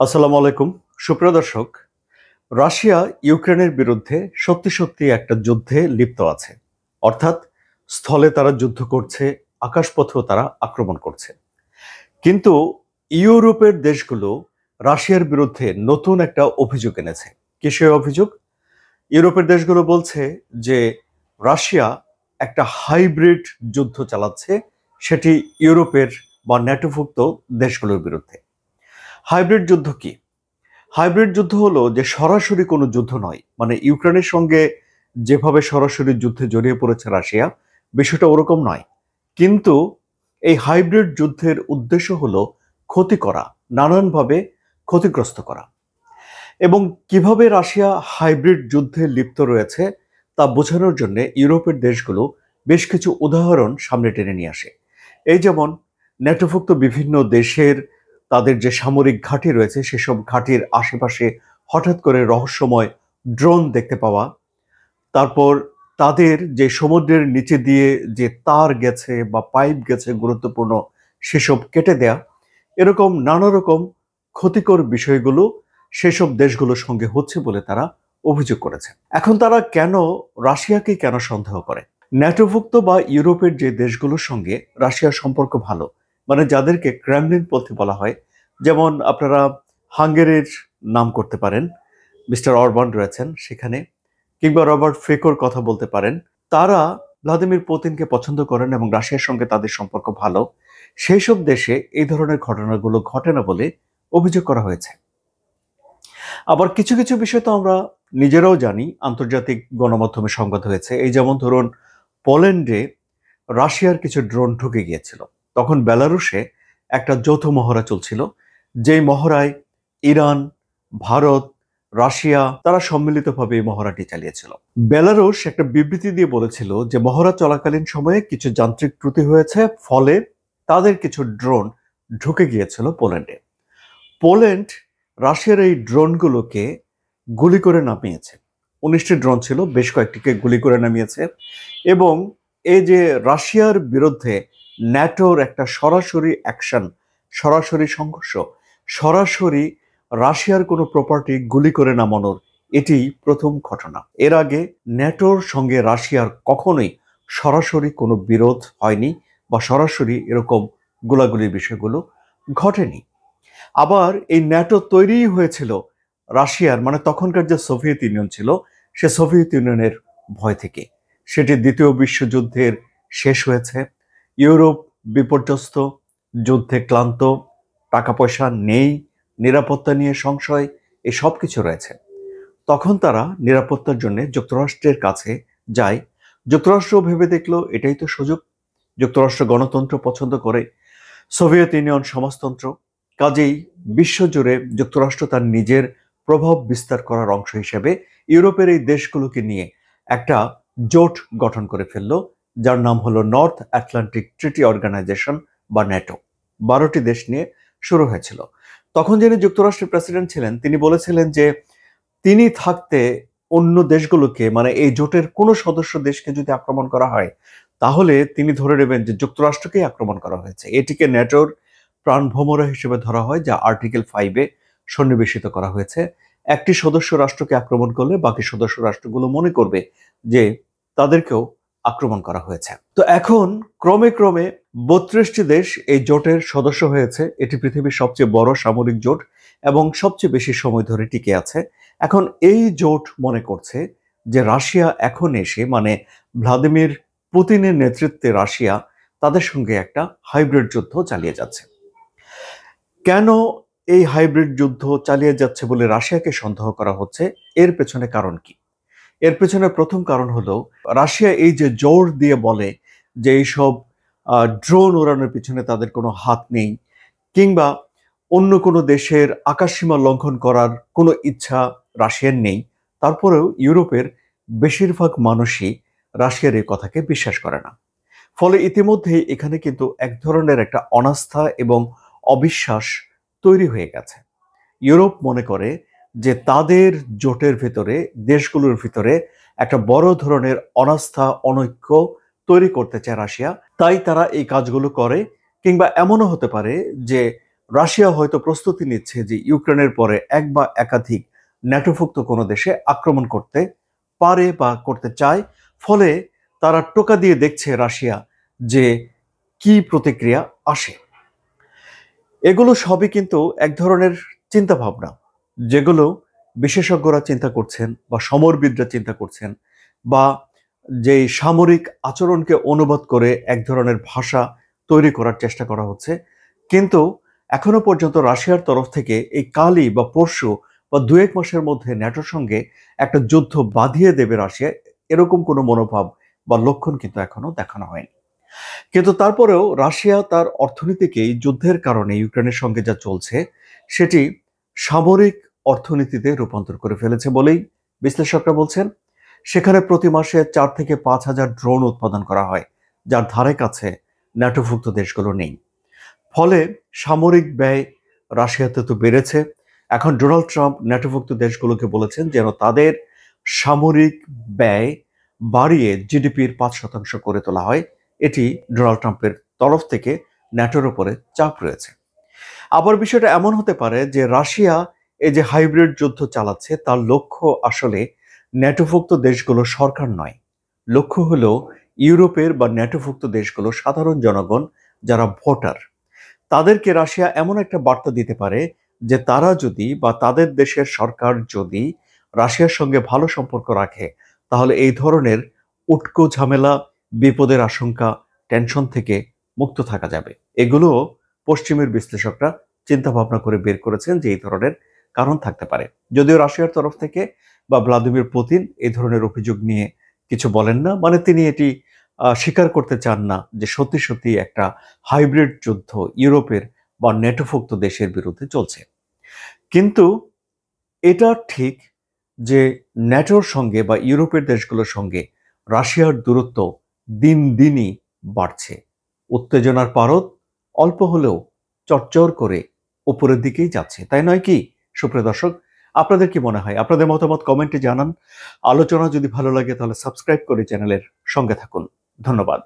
আসসালামু আলাইকুম। সুপ্রিয় দর্শক, রাশিয়া ইউক্রেনের বিরুদ্ধে সত্যি সত্যি একটা যুদ্ধে লিপ্ত আছে। অর্থাৎ স্থলে তারা যুদ্ধ করছে, আকাশপথেও তারা আক্রমণ করছে। কিন্তু ইউরোপের দেশগুলো রাশিয়ার বিরুদ্ধে নতুন একটা অভিযোগ এনেছে। কি সেই অভিযোগ? ইউরোপের দেশগুলো বলছে যে রাশিয়া একটা হাইব্রিড যুদ্ধ চালাচ্ছে, সেটি ইউরোপের বা ন্যাটোভুক্ত দেশগুলোর বিরুদ্ধে। হাইব্রিড যুদ্ধ কি? হাইব্রিড যুদ্ধ হলো যে সরাসরি কোনো যুদ্ধ নয়, মানে ইউক্রেনের সঙ্গে যেভাবে সরাসরি যুদ্ধে জড়িয়ে পড়েছে রাশিয়া, বিষয়টা ওরকম নয়। কিন্তু এই হাইব্রিড যুদ্ধের উদ্দেশ্য হলো ক্ষতি করা, নানানভাবে ক্ষতিগ্রস্ত করা। এবং কিভাবে রাশিয়া হাইব্রিড যুদ্ধে লিপ্ত রয়েছে তা বোঝানোর জন্য ইউরোপের দেশগুলো বেশ কিছু উদাহরণ সামনে টেনে নিয়ে আসে। এই যেমন ন্যাটোভুক্ত বিভিন্ন দেশের তাদের যে সামরিক ঘাঁটি রয়েছে সেসব ঘাঁটির আশেপাশে হঠাৎ করে রহস্যময় ড্রোন দেখতে পাওয়া, তারপর তাদের যে সমুদ্রের নিচে দিয়ে যে তার গেছে বা পাইপ গেছে গুরুত্বপূর্ণ, সেসব কেটে দেয়া, এরকম নানা রকম ক্ষতিকর বিষয়গুলো সেসব দেশগুলোর সঙ্গে হচ্ছে বলে তারা অভিযোগ করেছে। এখন তারা রাশিয়াকে কেন সন্দেহ করে? ন্যাটোভুক্ত বা ইউরোপের যে দেশগুলোর সঙ্গে রাশিয়ার সম্পর্ক ভালো, মানে যাদেরকে ক্রেমলিনপন্থী বলা হয়, যেমন আপনারা হাঙ্গেরির নাম করতে পারেন, মিস্টার অরবান রয়েছেন সেখানে, কিংবা রবার্ট ফিকোর কথা বলতে পারেন। তারা ভ্লাদিমির পুতিনকে পছন্দ করেন এবং রাশিয়ার সঙ্গে তাদের সম্পর্ক ভালো। সেই সব দেশে এই ধরনের ঘটনাগুলো ঘটে না বলে অভিযোগ করা হয়েছে। আবার কিছু কিছু বিষয় তো আমরা নিজেরাও জানি, আন্তর্জাতিক গণমাধ্যমে সংবাদ হয়েছে। এই যেমন ধরুন, পোল্যান্ডে রাশিয়ার কিছু ড্রোন ঢুকে গিয়েছিল। তখন বেলারুশে একটা যৌথ মহড়া চলছিল, যেই মহড়ায় ইরান, ভারত, রাশিয়া তারা সম্মিলিতভাবে এই মহড়াটি চালিয়েছিল। বেলারুশ একটা বিবৃতি দিয়ে বলেছিল যে মহড়া চলাকালীন সময়ে কিছু যান্ত্রিক ত্রুটি হয়েছে, ফলে তাদের কিছু ড্রোন ঢুকে গিয়েছিল পোল্যান্ডে। পোল্যান্ড রাশিয়ার এই ড্রোনগুলোকে গুলি করে নামিয়েছে। 19টি ড্রোন ছিল, বেশ কয়েকটিকে গুলি করে নামিয়েছে। এবং এই যে রাশিয়ার বিরুদ্ধে ন্যাটোর একটা সরাসরি অ্যাকশন, সরাসরি সংঘর্ষ, সরাসরি রাশিয়ার কোনো প্রপার্টি গুলি করে নামানোর এটি প্রথম ঘটনা। এর আগে ন্যাটোর সঙ্গে রাশিয়ার কখনোই সরাসরি কোনো বিরোধ হয়নি বা সরাসরি এরকম গোলাগুলির বিষয়গুলো ঘটেনি। আবার এই ন্যাটো তৈরিই হয়েছিল রাশিয়ার, মানে তখনকার যে সোভিয়েত ইউনিয়ন ছিল, সে সোভিয়েত ইউনিয়নের ভয় থেকে। সেটি দ্বিতীয় বিশ্বযুদ্ধের শেষ হয়েছে, ইউরোপ বিপর্যস্ত, যুদ্ধে ক্লান্ত, টাকা পয়সা নেই, নিরাপত্তা নিয়ে সংশয়, এই সব কিছু রয়েছে। তখন তারা নিরাপত্তার জন্য যুক্তরাষ্ট্রের কাছে যায়। যুক্তরাষ্ট্র ভেবে দেখলো এটাই তো সুযোগ। যুক্তরাষ্ট্র গণতন্ত্র পছন্দ করে, সোভিয়েত ইউনিয়ন সমাজতন্ত্র। কাজেই বিশ্বজুড়ে যুক্তরাষ্ট্র তার নিজের প্রভাব বিস্তার করার অংশ হিসেবে ইউরোপের এই দেশগুলোকে নিয়ে একটা জোট গঠন করে ফেলল, যার নাম হলো নর্থ আটলান্টিক ট্রিটি অর্গানাইজেশন বা ন্যাটো। 12টি দেশ নিয়ে শুরু হয়েছিল। তখন যিনি যুক্তরাষ্ট্রের প্রেসিডেন্ট ছিলেন তিনি বলেছিলেন যে তিনি থাকতে অন্য দেশগুলোকে, মানে এই জোটের কোনো সদস্য দেশকে যদি আক্রমণ করা হয়, তাহলে তিনি ধরে নেবেন যে যুক্তরাষ্ট্রকেই আক্রমণ করা হয়েছে। এটিকে ন্যাটোর প্রাণভোমরা হিসেবে ধরা হয়, যা আর্টিকেল 5-এ সন্নিবেশিত করা হয়েছে। একটি সদস্য রাষ্ট্রকে আক্রমণ করলে বাকি সদস্য রাষ্ট্রগুলো মনে করবে যে তাদেরকেও আক্রমণ করা হয়েছে। তো এখন ক্রমে ক্রমে 32টি দেশ এই জোটের সদস্য হয়েছে। এটি পৃথিবীর সবচেয়ে বড় সামরিক জোট এবং সবচেয়ে বেশি সময় ধরে টিকে আছে। এখন এই জোট মনে করছে যে রাশিয়া এখন এসে, মানে ভ্লাদিমির পুতিনের নেতৃত্বে রাশিয়া তাদের সঙ্গে একটা হাইব্রিড যুদ্ধ চালিয়ে যাচ্ছে। কেন এই হাইব্রিড যুদ্ধ চালিয়ে যাচ্ছে বলে রাশিয়াকে সন্দেহ করা হচ্ছে, এর পেছনে কারণ কি? এর পেছনে প্রথম কারণ হলো, রাশিয়া এই যে জোর দিয়ে বলে যে এইসব ড্রোন ওড়ানোর পিছনে তাদের কোনো হাত নেই, কিংবা অন্য কোনো দেশের আকাশসীমা লঙ্ঘন করার কোনো ইচ্ছা রাশিয়ার নেই, তারপরেও ইউরোপের বেশিরভাগ মানুষই রাশিয়ার এই কথাকে বিশ্বাস করে না। ফলে ইতিমধ্যেই এখানে কিন্তু এক ধরনের একটা অনাস্থা এবং অবিশ্বাস তৈরি হয়ে গেছে। ইউরোপ মনে করে যে তাদের জোটের ভিতরে, দেশগুলোর ভিতরে একটা বড় ধরনের অনাস্থা, অনৈক্য তৈরি করতে চায় রাশিয়া, তাই তারা এই কাজগুলো করে। কিংবা এমনও হতে পারে যে রাশিয়া হয়তো প্রস্তুতি নিচ্ছে যে ইউক্রেনের পরে এক বা একাধিক ন্যাটোভুক্ত কোনো দেশে আক্রমণ করতে পারে বা করতে চায়। ফলে তারা টোকা দিয়ে দেখছে রাশিয়া যে কি প্রতিক্রিয়া আসে। এগুলো সবই কিন্তু এক ধরনের চিন্তা ভাবনা, যেগুলো বিশেষজ্ঞরা চিন্তা করছেন বা সমরবিদরা চিন্তা করছেন, বা যে সামরিক আচরণকে অনুবাদ করে এক ধরনের ভাষা তৈরি করার চেষ্টা করা হচ্ছে। কিন্তু এখনো পর্যন্ত রাশিয়ার তরফ থেকে এই কালই বা পরশু বা 2-1 মাসের মধ্যে ন্যাটোর সঙ্গে একটা যুদ্ধ বাঁধিয়ে দেবে রাশিয়া, এরকম কোনো মনোভাব বা লক্ষণ কিন্তু এখনো দেখানো হয়নি। কিন্তু তারপরেও রাশিয়া তার অর্থনীতিকে এই যুদ্ধের কারণে ইউক্রেনের সঙ্গে যা চলছে সেটি সামরিক অর্থনীতিতে রূপান্তর করে ফেলেছে বলেই বিশ্লেষকরা বলছেন। সেখানে প্রতি মাসে 4 থেকে 5 হাজার ড্রোন উৎপাদন করা হয়, যার ধারে কাছে ন্যাটোভুক্ত দেশগুলো নেই। ফলে সামরিক ব্যয় রাশিয়াতে তো বেড়েছে। এখন ডোনাল্ড ট্রাম্প ন্যাটোভুক্ত দেশগুলোকে বলেছেন যেন তাদের সামরিক ব্যয় বাড়িয়ে জিডিপির 5% করে তোলা হয়। এটি ডোনাল্ড ট্রাম্পের তরফ থেকে ন্যাটোর উপরে চাপ রয়েছে। আবার বিষয়টা এমন হতে পারে যে রাশিয়া এই যে হাইব্রিড যুদ্ধ চালাচ্ছে তার লক্ষ্য আসলে ন্যাটোভুক্ত দেশগুলো সরকার নয়। লক্ষ্য হলো ইউরোপের বা ন্যাটোভুক্ত দেশগুলো সাধারণ জনগণ, যারা ভোটার। তাদেরকে রাশিয়া এমন একটা বার্তা দিতে পারে যে তারা যদি বা তাদের দেশের সরকার যদি রাশিয়ার সঙ্গে ভালো সম্পর্ক রাখে, তাহলে এই ধরনের উটকো ঝামেলা, বিপদের আশঙ্কা, টেনশন থেকে মুক্ত থাকা যাবে। এগুলো পশ্চিমের বিশ্লেষকরা চিন্তা ভাবনা করে বের করেছেন যে এই ধরনের কারণ থাকতে পারে। যদিও রাশিয়ার তরফ থেকে বা ভ্লাদিমির পুতিন এই ধরনের অভিযোগ নিয়ে কিছু বলেন না, মানে তিনি এটি স্বীকার করতে চান না যে সত্যি সত্যি একটা হাইব্রিড যুদ্ধ ইউরোপের বা ন্যাটোভুক্ত দেশের বিরুদ্ধে চলছে। কিন্তু এটা ঠিক যে ন্যাটোর সঙ্গে বা ইউরোপের দেশগুলোর সঙ্গে রাশিয়ার দূরত্ব দিন দিনই বাড়ছে। উত্তেজনার পারদ অল্প হলেও চড়চড় করে উপরের দিকেই যাচ্ছে, তাই নয় কি সুপ্রিয় দর্শক? আপনাদের কি মনে হয়? আপনাদের মতামত কমেন্টে জানান। আলোচনা যদি ভালো লাগে তাহলে সাবস্ক্রাইব করে চ্যানেলের সঙ্গে থাকুন। ধন্যবাদ।